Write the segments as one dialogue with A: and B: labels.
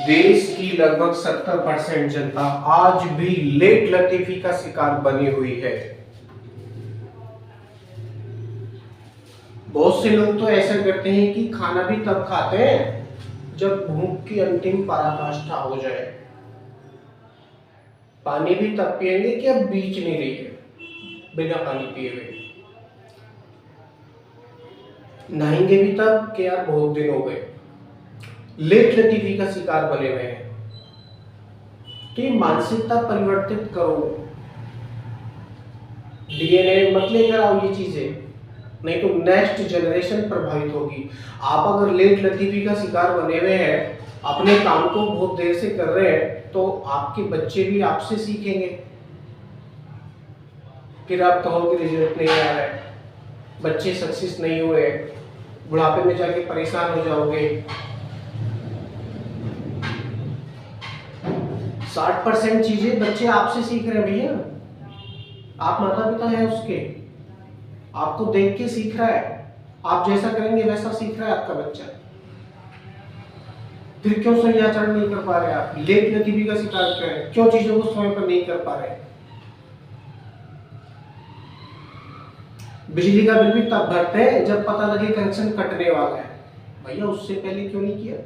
A: देश की लगभग 70% जनता आज भी लेट लतीफी का शिकार बनी हुई है। बहुत से लोग तो ऐसा करते हैं कि खाना भी तब खाते हैं जब भूख की अंतिम पराकाष्ठा हो जाए। पानी भी तब पिएंगे कि अब बीच नहीं रही है बिना पानी पिए हुए। नहाएंगे भी तब कि यार बहुत दिन हो गए। लेट लतीफी का शिकार बने हुए हैं। तो ये मानसिकता परिवर्तित करो। डीएनए मत लेकर आओ ये चीजें, नहीं तो नेक्स्ट जनरेशन प्रभावित होगी। आप अगर लेट लतीफी का शिकार बने हुए हैं, अपने काम को बहुत देर से कर रहे हैं, तो आपके बच्चे भी आपसे सीखेंगे। फिर आप कहोगे रिजल्ट नहीं आ रहा है, बच्चे सक्सेस नहीं हुए, बुढ़ापे में जाके परेशान हो जाओगे। 60% चीजें बच्चे आपसे सीख रहे हैं भैया। आप माता पिता हैं उसके, आपको देख के सीख रहा है। आप जैसा करेंगे वैसा सीख रहा है आपका बच्चा। फिर क्यों सही आचरण नहीं कर पा रहे आप? लेट लतीफी का शिकार क्यों है? क्यों चीजों को समय पर नहीं कर पा रहे? बिजली का बिल भी तब भरते हैं जब पता लगे कनेक्शन कटने वाला है। भैया उससे पहले क्यों नहीं किया?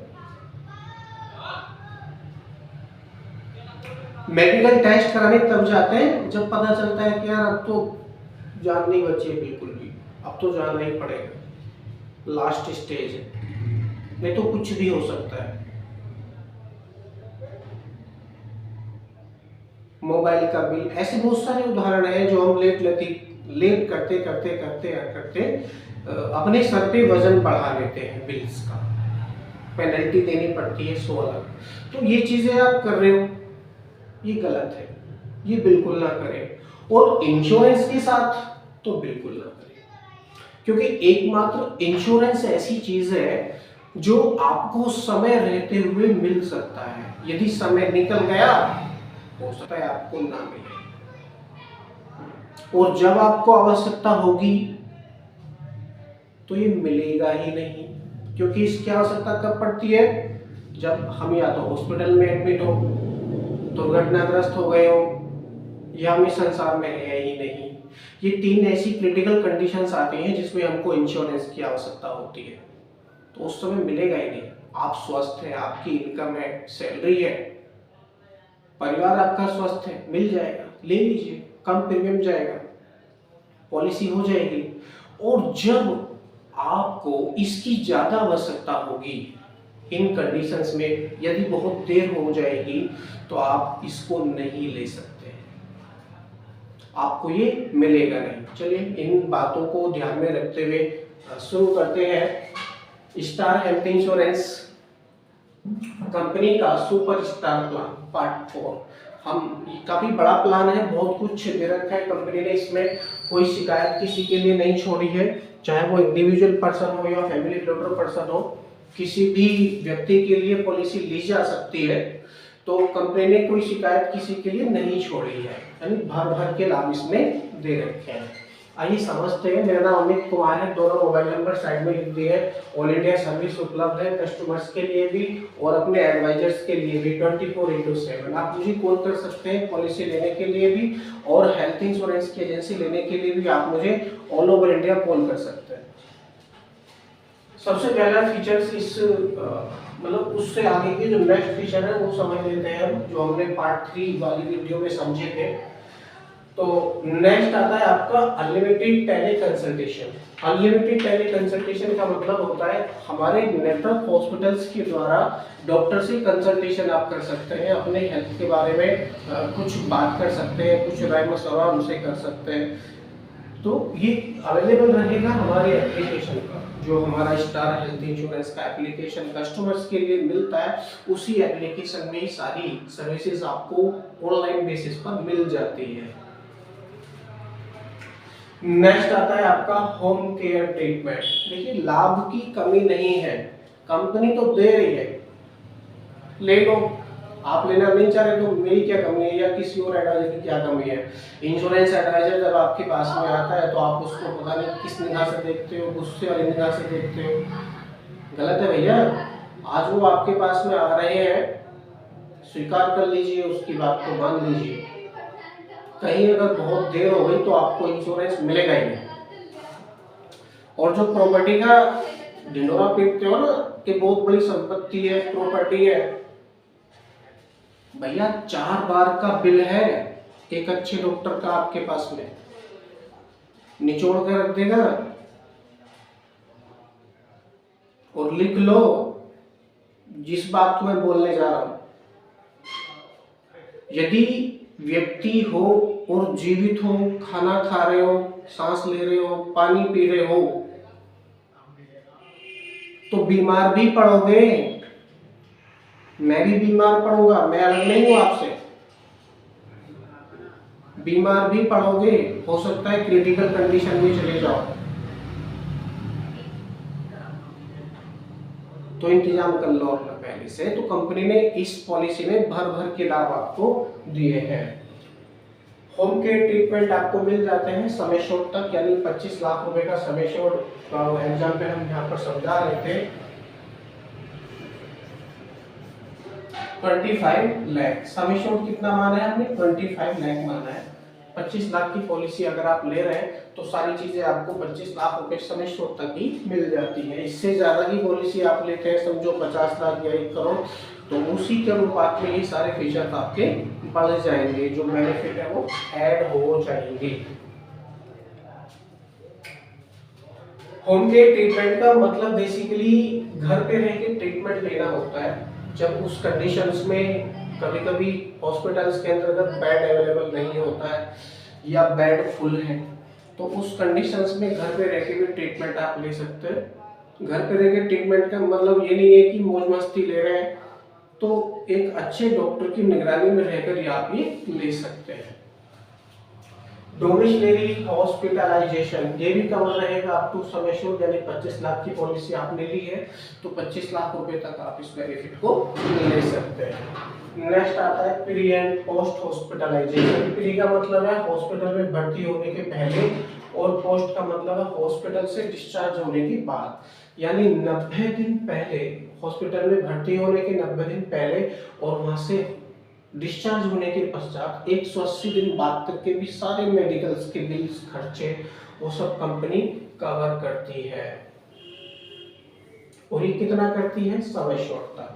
A: मेडिकल टेस्ट कराने तब जाते हैं जब पता चलता है कि यार अब तो जान नहीं बची है बिल्कुल भी, अब तो जाना ही पड़ेगा, लास्ट स्टेज है, नहीं तो कुछ भी हो सकता है। मोबाइल का बिल, ऐसे बहुत सारे उदाहरण हैं जो हम लेट करते करते करते करते अपने सर पे वजन बढ़ा लेते हैं। बिल्स का पेनल्टी देनी पड़ती है 16 लाख। तो ये चीजें आप कर रहे हो, ये गलत है, ये बिल्कुल ना करें। और इंश्योरेंस के साथ तो बिल्कुल ना करें, क्योंकि एकमात्र इंश्योरेंस ऐसी चीज है जो आपको समय रहते हुए मिल सकता है। यदि समय निकल गया हो सकता है आपको ना मिले, और जब आपको आवश्यकता होगी तो ये मिलेगा ही नहीं। क्योंकि इसकी आवश्यकता कब पड़ती है? जब हम या तो हॉस्पिटल में एडमिट हो, दुर्घटनाग्रस्त हो गए हो, या हम इस संसार में है ही नहीं। ये 3 ऐसी क्रिटिकल कंडीशंस आती हैं जिसमें हमको इंश्योरेंस की आवश्यकता होती है। तो उस समय मिलेगा ही नहीं। आप स्वस्थ हैं, आपकी इनकम है, सैलरी है, परिवार आपका स्वस्थ है, मिल जाएगा, ले लीजिए, कम प्रीमियम जाएगा, पॉलिसी हो जाएगी। और जब आपको इसकी ज्यादा आवश्यकता होगी, इन कंडीशंस में यदि बहुत देर हो जाएगी, तो आप इसको नहीं ले सकते, आपको ये मिलेगा नहीं। चलिए इन बातों को ध्यान में रखते हुए शुरू करते हैं स्टार हेल्थ इंश्योरेंस कंपनी का सुपर स्टार प्लान पार्ट 4। हम काफी बड़ा प्लान है, बहुत कुछ दे रखा है कंपनी ने इसमें। कोई शिकायत किसी के लिए नहीं छोड़ी है, चाहे वो इंडिविजुअल पर्सन हो या फैमिली फ्लोटर पर्सन हो, किसी भी व्यक्ति के लिए पॉलिसी ली जा सकती है। तो कंपनी ने कोई शिकायत किसी के लिए नहीं छोड़ी है, यानी भर भर के लाभ इसमें दे रखे हैं। आइए समझते हैं। मेरा नाम अमित कुमार है, दोनों मोबाइल नंबर साइड में लिख दिए हैं। ऑल इंडिया सर्विस उपलब्ध है कस्टमर्स के लिए भी और अपने एडवाइजर्स के लिए भी 24/7। आप मुझे कॉल कर सकते हैं पॉलिसी लेने के लिए भी, और हेल्थ इंश्योरेंस की एजेंसी लेने के लिए भी आप मुझे ऑल ओवर इंडिया कॉल कर सकते हैं। सबसे पहला फीचर्स इस मतलब उससे आगे के जो नेक्स्ट फीचर है वो समझ लेते हैं, जो हमने पार्ट 3 वाली वीडियो में समझे थे। तो नेक्स्ट आता है आपका unlimited tele consultation. Unlimited tele consultation का मतलब होता है हमारे नेटवर्क हॉस्पिटल्स के द्वारा डॉक्टर से कंसल्टेशन आप कर सकते हैं, अपने हेल्थ के बारे में कुछ बात कर सकते हैं, कुछ राय मशवरा उनसे कर सकते हैं। तो ये अवेलेबल रहेगा हमारे एप्लीकेशन का, जो हमारा स्टार हेल्थ इंश्योरेंस का एप्लीकेशन कस्टमर्स के लिए मिलता है। उसी एप्लीकेशन में सारी सर्विसेज आपको ऑनलाइन बेसिस पर मिल जाती है। नेक्स्ट आता है आपका होम केयर ट्रीटमेंट। देखिए लाभ की कमी नहीं है, कंपनी तो दे रही है, ले लो। आप लेना नहीं चाह रहे तो मेरी क्या कमी है या किसी और एडवाइजर की क्या कमी है? इंश्योरेंस एडवाइजर जब आपके पास में आता है तो आप उसको पता नहीं किस निगाह से देखते हो, गुस्से वाली निगाह से देखते हो। गलत है भैया। आज वो आपके पास में आ रहे हैं, स्वीकार कर लीजिए, उसकी बात को मान लीजिए। कहीं अगर बहुत देर हो गई तो आपको इंश्योरेंस मिलेगा ही नहीं। और जो प्रॉपर्टी का ढिंडोरा पीटते हो ना कि बहुत बड़ी संपत्ति है, प्रॉपर्टी है, भैया 4 बार का बिल है एक अच्छे डॉक्टर का आपके पास में, निचोड़ के रख देगा। और लिख लो जिस बात को मैं बोलने जा रहा हूं, यदि व्यक्ति हो और जीवित हो, खाना खा रहे हो, सांस ले रहे हो, पानी पी रहे हो, तो बीमार भी पड़ोगे। मैं भी बीमार पड़ूंगा, मैं अलग नहीं हूं आपसे। बीमार भी पड़ोगे, हो सकता है क्रिटिकल कंडीशन में चले जाओ, तो इंतजाम कर लो अपना पहले से। तो कंपनी ने इस पॉलिसी में भर भर के लाभ आपको दिए हैं। होम केयर ट्रीटमेंट आपको मिल जाते हैं समय शोध तक, यानी 25 लाख रुपए का समय शोध का एग्जाम्पल हम यहाँ पर समझा रहे थे। 25 लाख समय शोध कितना माना है हमने? 25 लाख माना है। 25 लाख की पॉलिसी अगर आप ले रहे हैं तो सारी चीजें आपको 25 लाख रुपए समय शोध तक ही मिल जाती है। इससे ज्यादा की पॉलिसी आप लेते हैं, समझो 50 लाख या 1 करोड़, तो उसी के अनुपात में ये सारे फीचर्स आपके बढ़ जाएंगे, जो बेनिफिट है वो ऐड हो जाएंगे। होम केयर ट्रीटमेंट का मतलब बेसिकली घर पे रह के ट्रीटमेंट लेना होता है। जब उस कंडीशंस में कभी कभी हॉस्पिटल्स के अंतर्गत बेड अवेलेबल नहीं होता है या बेड फुल है, तो उस कंडीशंस में घर पे रह के भी ट्रीटमेंट आप ले सकते हैं। घर पे रह के ट्रीटमेंट का मतलब ये नहीं है कि मौज मस्ती ले रहे हैं, तो एक अच्छे डॉक्टर की निगरानी में रहकर ही आप ये ले सकते हैं। डोमिसिलरी हॉस्पिटलाइजेशन ये भी कवर रहेगा अप टू समय शोध, यानी 25 लाख की पॉलिसी आपने ली है तो 25 लाख रुपए तक आप इस बेनिफिट को ले सकते हैं। नेक्स्ट आता है pre and post hospitalization. Pre का मतलब है हॉस्पिटल में भर्ती होने के पहले, और पोस्ट का मतलब है हॉस्पिटल से डिस्चार्ज होने के बाद, यानी 90 दिन पहले, हॉस्पिटल में भर्ती होने के 90 दिन पहले और वहां से डिस्चार्ज होने के पश्चात 180 दिन बाद तक के भी सारे मेडिकल्स के बिल्स, खर्चे, वो सब कंपनी कवर करती है। और ये कितना करती है? समय शोध तक,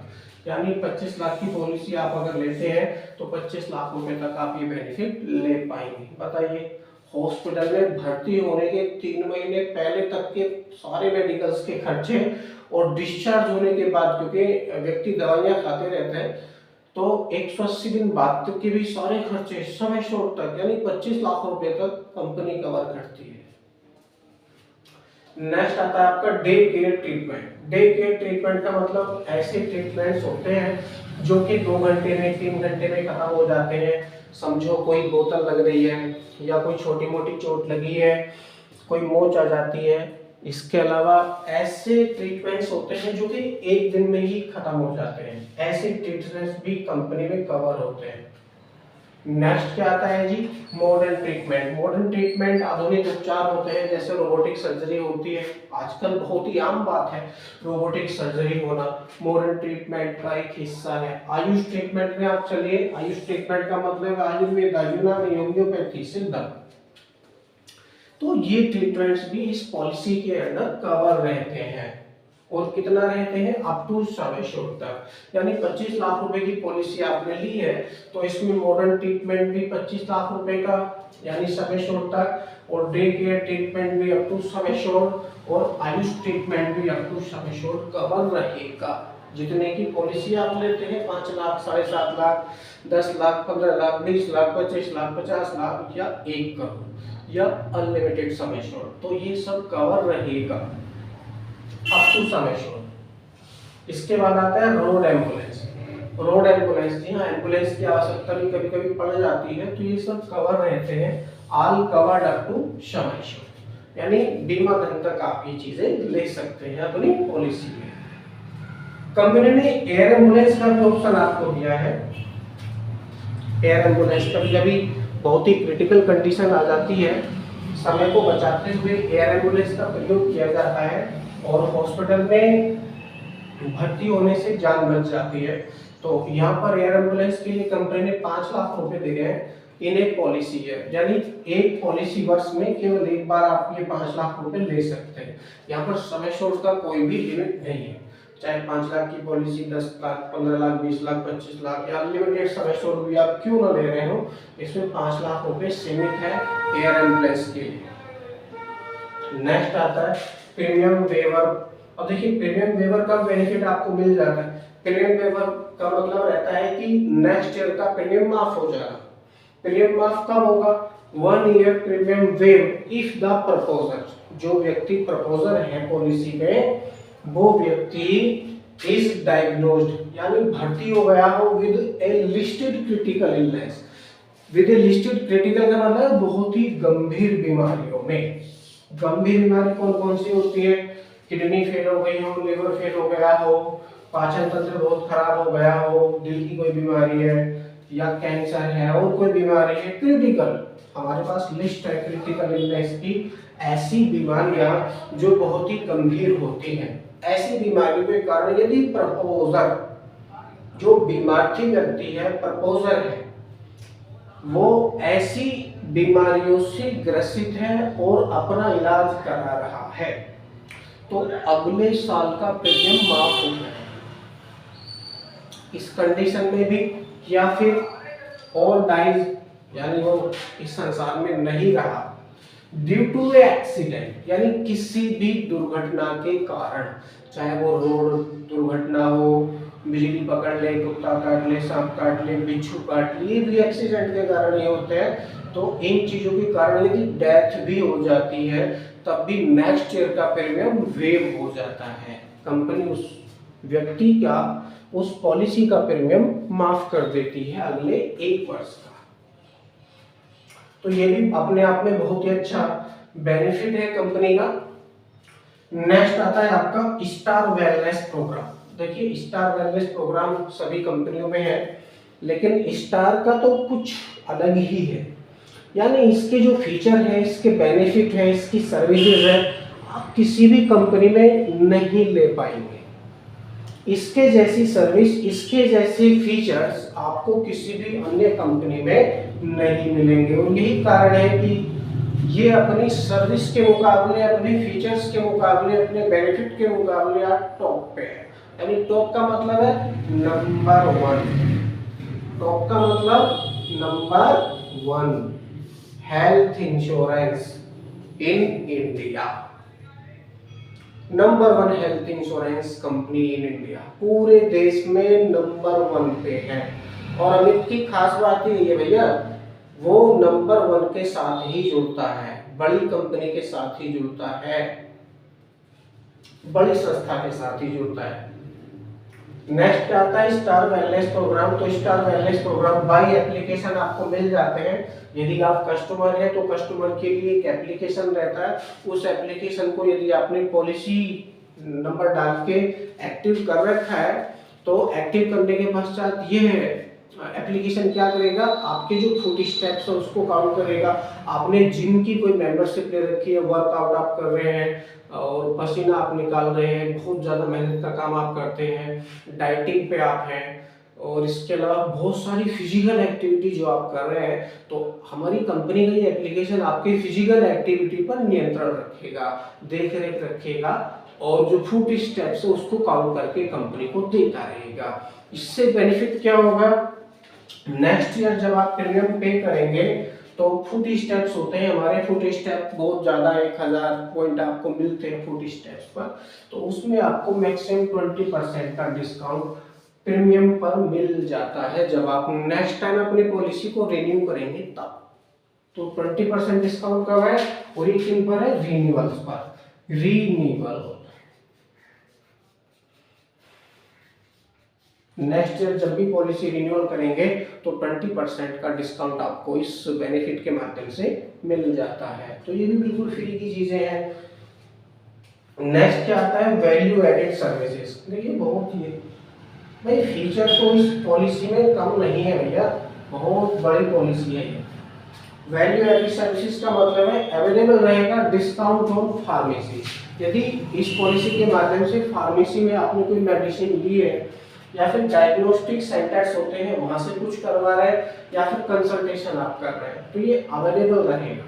A: यानी 25 लाख की पॉलिसी आप अगर लेते हैं तो 25 लाख रुपए तक आप ये बेनिफिट ले पाएंगे। बताइए, हॉस्पिटल में भर्ती होने के 3 महीने पहले तक के सारे मेडिकल्स के खर्चे, और डिस्चार्ज होने के बाद, क्योंकि व्यक्ति दवाइयां खाते रहते हैं, तो 180 दिन बाद तक के भी सारे खर्चे समय शोध तक, यानी 25 लाख रुपए तक कंपनी कवर करती है। नेक्स्ट आता है आपका day care treatment. Day care treatment का मतलब ऐसे ट्रीटमेंट्स होते हैं जो कि 2 घंटे में, 3 घंटे में खत्म हो जाते हैं। समझो कोई बोतल लग रही है, या कोई छोटी मोटी चोट लगी है, कोई मोच आ जाती है। इसके अलावा ऐसे ट्रीटमेंट्स होते हैं जो कि 1 दिन में ही खत्म हो जाते हैं। ऐसे ट्रीटमेंट्स भी कंपनी में कवर होते हैं। नेक्स्ट क्या आता है जी? Modern treatment. मॉडर्न ट्रीटमेंट आधुनिक उपचार होते हैं, जैसे रोबोटिक सर्जरी होती है, आजकल बहुत ही आम बात है रोबोटिक सर्जरी होना, मॉडर्न ट्रीटमेंट का एक हिस्सा है। आयुष ट्रीटमेंट में आप चलिए, आयुष ट्रीटमेंट का मतलब आयुर्वेद, यूनानी, होम्योपैथी, सिद्ध, तो ये ट्रीटमेंट्स भी इस पॉलिसी के अंदर कवर रहते हैं। और कितना रहते हैं? अप टू समय शोध तक, यानी 25 लाख रुपए की पॉलिसी आपने ली है तो इसमें मॉडर्न ट्रीटमेंट भी 25 लाख रुपए का, यानी समय शोध तक, और डे केयर ट्रीटमेंट भी अप टू समय शोध, और आयुष ट्रीटमेंट भी अप टू समय शोध कवर रहेगा। जितने की पॉलिसी आप लेते हैं, 5 लाख, 7.5 लाख, 10 लाख, 15 लाख, 20 लाख, 25 लाख, 50 लाख या 1 करोड़ या अनलिमिटेड समय शोध, तो ये सब कवर रहेगा अप टू समय शोध। इसके बाद आता है रोड एम्बुलेंस। रोड एम्बुलेंस, जी हाँ, एम्बुलेंस की आवश्यकता भी कभी कभी पड़ जाती है, तो ये सब कवर रहते हैं, ऑल कवर्ड अप टू समय शोध, यानी बीमा धन तक आप ये चीजें ले सकते हैं अपनी पॉलिसी में। कंपनी ने एयर एम्बुलेंस का भी ऑप्शन आपको दिया है। एयर एम्बुलेंस कभी कभी बहुत ही क्रिटिकल कंडीशन आ जाती है, समय को बचाते हुए एयर एम्बुलेंस का प्रयोग किया जाता है, और हॉस्पिटल में भर्ती होने से जान बच जाती है। तो यहाँ पर एयर एम्बुलेंस के लिए कंपनी ने 5 लाख रुपए दे रहे हैं इन एक पॉलिसी है, यानी एक पॉलिसी वर्ष में केवल एक बार आप ये 5 लाख रुपए ले सकते हैं। यहाँ पर समय सोर्स का कोई भी लिमिट नहीं है, चाहे 5 लाख की पॉलिसी 10 लाख 15 लाख 20 लाख 25 लाख या अनलिमिटेड समय सोर्स भी आप क्यों ना ले रहे हो, इसमें 5 लाख रुपए सीमित है एयर एम्बुलेंस के लिए। नेक्स्ट आता है प्रीमियम वेवर। अब देखिए प्रीमियम वेवर का बेनिफिट आपको मिल जाता है। प्रीमियम वेवर का मतलब रहता है कि नेक्स्ट ईयर का प्रीमियम माफ हो जाएगा। प्रीमियम माफ कब होगा? 1 year premium wave if the proposer, जो व्यक्ति प्रपोजर है पॉलिसी में वो व्यक्ति इज डायग्नोज्ड यानी भर्ती हो गया हो with A listed critical illness. With A listed critical का मतलब है बहुत ही गंभीर बीमारियों में। गंभीर बीमारी कौन कौन सी होती है? किडनी फेल हो गई हो, लिवर फेल हो गया हो, पाचन तंत्र बहुत खराब हो गया हो, दिल की कोई बीमारी है या कैंसर है और कोई बीमारी है क्रिटिकल। हमारे पास लिस्ट है क्रिटिकल इलनेस की, ऐसी बीमारियां जो बहुत ही गंभीर होती हैं। ऐसी बीमारियों के कारण यदि प्रपोजर, जो बीमारी व्यक्ति है प्रपोजर है, वो ऐसी बीमारियों से ग्रसित है और अपना इलाज करा रहा है, तो अगले साल का प्रीमियम माफ हो जाए। इस कंडीशन में भी या फिर ऑल डाइज यानी वो इस संसार में नहीं रहा ड्यू टू एक्सीडेंट यानी किसी भी दुर्घटना के कारण, चाहे वो रोड दुर्घटना हो, बिजली पकड़ ले, कुत्ता काट ले, सांप काट ले, बिच्छू काट ले, ये भी एक्सीडेंट के कारण ये होते हैं। तो इन चीजों के कारण यदि डेथ भी हो जाती है तब भी नेक्स्ट ईयर का प्रीमियम वेव हो जाता है। कंपनी उस व्यक्ति का, उस पॉलिसी का प्रीमियम माफ कर देती है अगले 1 वर्ष का। तो ये भी अपने आप में बहुत ही अच्छा बेनिफिट है कंपनी का। नेक्स्ट आता है आपका स्टार वेलनेस प्रोग्राम। देखिए स्टार वेलनेस प्रोग्राम सभी कंपनियों में है, लेकिन स्टार का तो कुछ अलग ही है। यानी इसके जो फीचर है, इसके बेनिफिट है, इसकी सर्विसेज है, आप किसी भी कंपनी में नहीं ले पाएंगे। इसके जैसी सर्विस, इसके जैसे फीचर्स आपको किसी भी अन्य कंपनी में नहीं मिलेंगे। और यही कारण है कि ये अपनी सर्विस के मुकाबले, अपने फीचर्स के मुकाबले, अपने बेनिफिट के मुकाबले टॉप पे है। यानी टॉप का मतलब है नंबर 1। टॉप का मतलब number 1 health insurance in India. Number 1 health insurance company in India, पूरे देश में नंबर 1 पे है। और अमित की खास बात ये है भैया, वो नंबर 1 के साथ ही जुड़ता है, बड़ी कंपनी के साथ ही जुड़ता है, बड़ी संस्था के साथ ही जुड़ता है। नेक्स्ट आता है स्टार वेलनेस प्रोग्राम। तो star wellness program by application आपको मिल जाते हैं। यदि आप कस्टमर हैं तो कस्टमर के लिए एक एप्लीकेशन रहता है, उस एप्लीकेशन को यदि आपने पॉलिसी नंबर डाल के एक्टिव कर रखा है तो एक्टिव करने के पश्चात ये एप्लीकेशन क्या करेगा, आपके जो फुट स्टेप्स है उसको काउंट करेगा। आपने जिम की कोई मेंबरशिप ले रखी है, वर्कआउट आप कर रहे हैं और पसीना आप निकाल रहे हैं, बहुत ज़्यादा मेहनत का काम आप करते हैं, डाइटिंग पे आप हैं और इसके अलावा बहुत सारी फिजिकल एक्टिविटी जो आप कर रहे हैं, तो हमारी कंपनी का ये एप्लीकेशन आपकी फिजिकल एक्टिविटी पर नियंत्रण रखेगा, देख रेख रखेगा और जो फुट स्टेप्स है उसको काउंट करके कंपनी को देता रहेगा। इससे बेनिफिट क्या होगा, नेक्स्ट ईयर जब आप प्रीमियम पे करेंगे तो फुट स्टेप्स होते हैं हमारे, फुट स्टेप बहुत ज्यादा 1000 पॉइंट आपको मिलते हैं फुट स्टेप्स पर, तो उसमें आपको मैक्सिमम 20% का डिस्काउंट प्रीमियम पर मिल जाता है जब आप नेक्स्ट टाइम अपनी पॉलिसी को रिन्यू करेंगे तब। तो 20% डिस्काउंट कब है, और ये किन पर है, रिन्यूअल्स पर। रिन्यूअल नेक्स्ट ईयर जब भी पॉलिसी रिन्यूअल करेंगे तो 20% का डिस्काउंट आपको इस बेनिफिट के माध्यम से मिल जाता है। तो ये भी बिल्कुल फ्री की चीजें हैं। नेक्स्ट क्या आता है, वैल्यू एडेड सर्विसेज। देखिए बहुत ही भाई फीचर तो इस पॉलिसी में कम नहीं है भैया, बहुत बड़ी पॉलिसी है ये। वैल्यू एडेड सर्विसेज का मतलब है अवेलेबल रहेगा डिस्काउंट ऑन फार्मेसी। यदि इस पॉलिसी के माध्यम से फार्मेसी में आपने कोई मेडिसिन ली है या फिर डायग्नोस्टिक सेंटर्स होते हैं वहां से कुछ करवा रहे हैं या फिर कंसल्टेशन आप कर रहे हैं तो ये अवेलेबल रहेगा,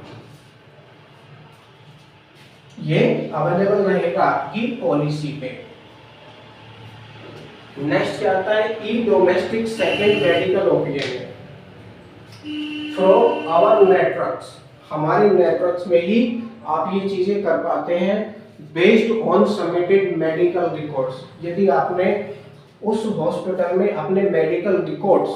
A: ये अवेलेबल रहेगा आपकी पॉलिसी पे। नेक्स्ट क्या आता है, E domestic second medical opinion from our networks. हमारे नेटवर्क्स में ही आप ये चीजें कर पाते हैं based on submitted medical records. यदि आपने उस हॉस्पिटल में अपने मेडिकल रिकॉर्ड्स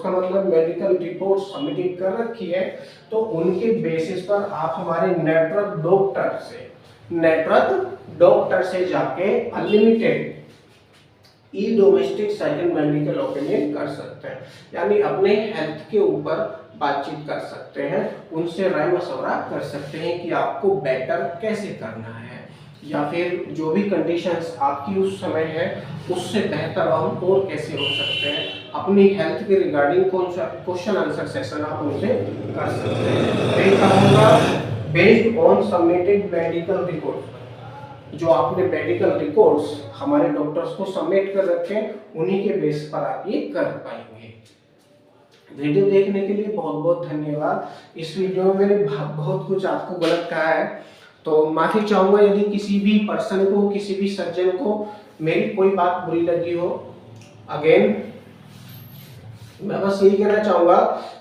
A: का मतलब मेडिकल रिपोर्ट सबमिट कर रखी है तो उनके बेसिस पर आप हमारे नेटवर्क डॉक्टर से जाके अनलिमिटेड ई डोमेस्टिक सेकंड मेडिकल ओपिनियन कर सकते हैं, यानी अपने हेल्थ के ऊपर बातचीत कर सकते हैं, उनसे राय मशवरा कर सकते हैं कि आपको बेटर कैसे करना है या फिर जो भी कंडीशंस आपकी उस समय है उससे बेहतर हम और कैसे हो सकते हैं। अपनी हेल्थ के रिगार्डिंग कौन सा क्वेश्चन आंसर सेशन आप उनसे कर सकते हैं based on submitted medical records. जो आपने मेडिकल रिकॉर्ड्स हमारे डॉक्टर्स को सबमिट कर रखे हैं उन्हीं के बेस पर आप ये कर पाएंगे। वीडियो देखने के लिए बहुत बहुत धन्यवाद। इस वीडियो में मैंने बहुत कुछ आपको गलत कहा है तो माफी चाहूंगा यदि किसी भी पर्सन को, किसी भी सज्जन को मेरी कोई बात बुरी लगी हो। अगेन मैं बस यही कहना चाहूंगा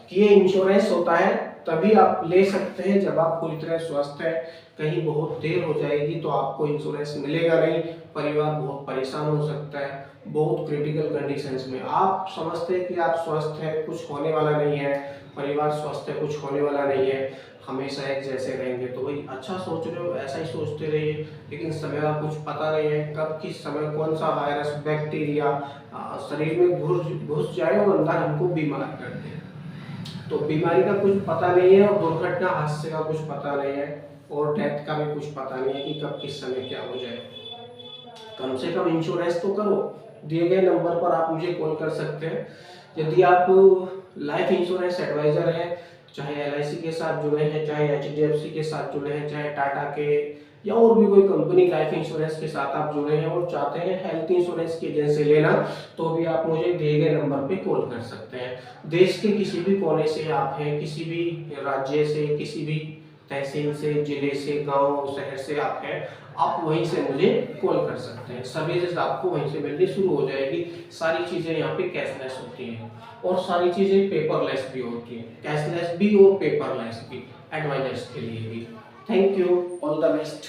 A: कि ये इंश्योरेंस होता है तभी आप ले सकते हैं जब आप पूरी तरह स्वस्थ है। कहीं बहुत देर हो जाएगी तो आपको इंश्योरेंस मिलेगा नहीं, परिवार बहुत परेशान हो सकता है। बहुत क्रिटिकल कंडीशंस में आप समझते हैं कि आप स्वस्थ हैं, कुछ होने वाला नहीं है, परिवार स्वस्थ है, कुछ होने वाला नहीं है, हमेशा एक जैसे रहेंगे, तो वही अच्छा सोच रहे हो ऐसा ही सोचते रहिए। लेकिन समय का कुछ पता नहीं है कब किस समय कौन सा वायरस बैक्टीरिया शरीर में घुस जाए और अंदर हमको बीमार कर दे। तो बीमारी का कुछ पता नहीं है और दुर्घटना हादसे का कुछ पता नहीं है और डेथ का भी कुछ पता नहीं है कि कब किस समय क्या हो जाए। कम से कम इंश्योरेंस तो करो। दिए गए नंबर पर आप मुझे कॉल कर सकते हैं। यदि आप लाइफ इंश्योरेंस एडवाइजर हैं, चाहे LIC के साथ जुड़े हैं, चाहे HDFC के साथ जुड़े हैं, चाहे टाटा के या और भी कोई कंपनी लाइफ इंश्योरेंस के साथ आप जुड़े हैं और चाहते हैं हेल्थ इंश्योरेंस की एजेंसी लेना, तो भी आप मुझे दिए गए नंबर पे कॉल कर सकते हैं। देश के किसी भी कोने से आप हैं, किसी भी राज्य से, किसी भी तहसील से, जिले से, गांव, शहर से आप हैं, आप वहीं से मुझे कॉल कर सकते हैं। सर्विसेज आपको वहीं से मिलनी शुरू हो जाएगी। सारी चीज़ें यहाँ पे कैशलेस होती हैं और सारी चीज़ें पेपरलेस भी होती हैं, कैशलेस भी और पेपरलेस भी, एडवाइजर्स के लिए भी। Thank you, all the best.